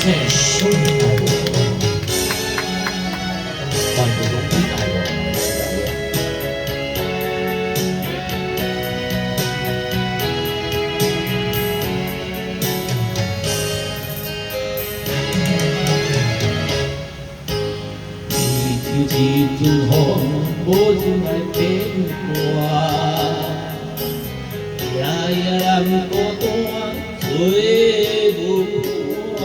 แม่ช่วย爱我但不容易爱我一阵风，无情来变卦，夜夜人孤单，做无伴。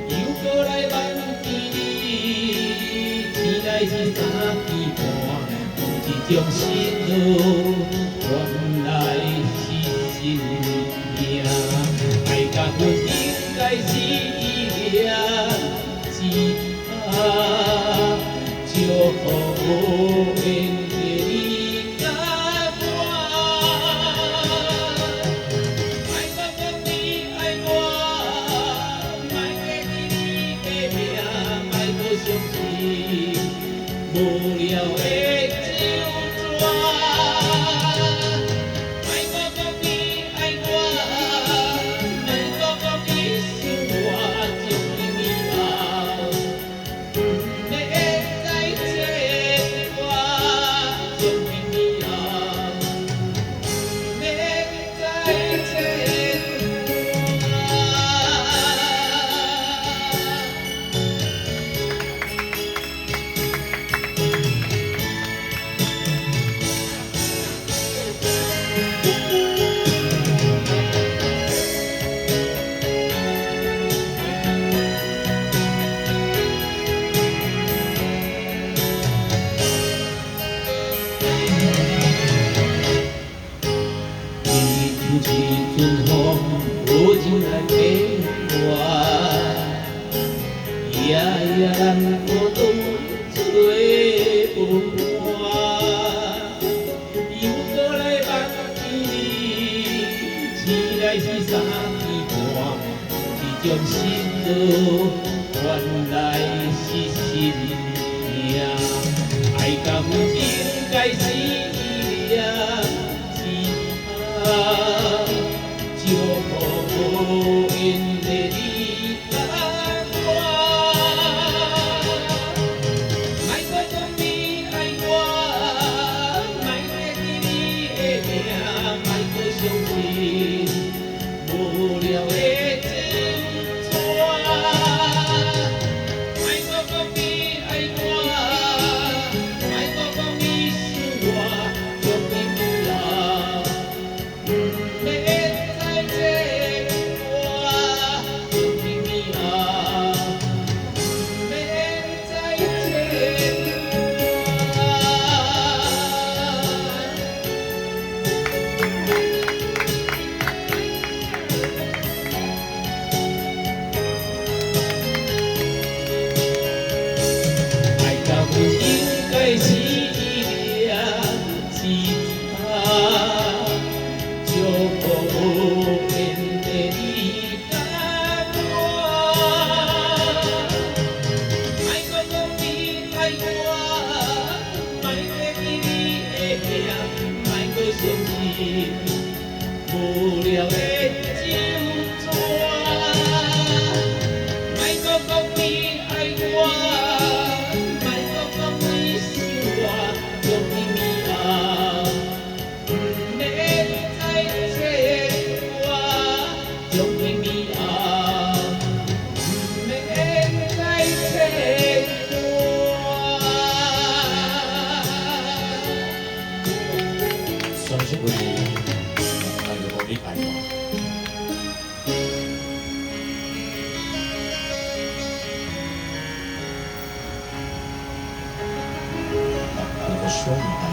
又过来望见你，天来是三更半，有一种心路，原来是心命。爱甲阮应该是一样。就好缘的你甲我，爱我讲你爱我，莫记你的名，莫搁相信无聊的酒桌。爱我讲你爱我，莫搁讲你想我，就你迷茫。一阵风，无情来变卦，夜夜人孤单，做无伴。又过来望见你，天来是三更半，一种心路，原来是心命。爱甲阮应该是一样。就好缘的你甲我，莫搁讲你爱我，莫记你的名，莫搁相信无聊的酒桌。莫搁讲你爱我，莫搁讲你想我，将你不要。应该是一样吉他，就好缘的你甲我，莫搁讲你爱我，莫记你的名，莫搁相信无聊的酒桌，莫搁讲你爱我。相信我，那个我的爱我。你说你爱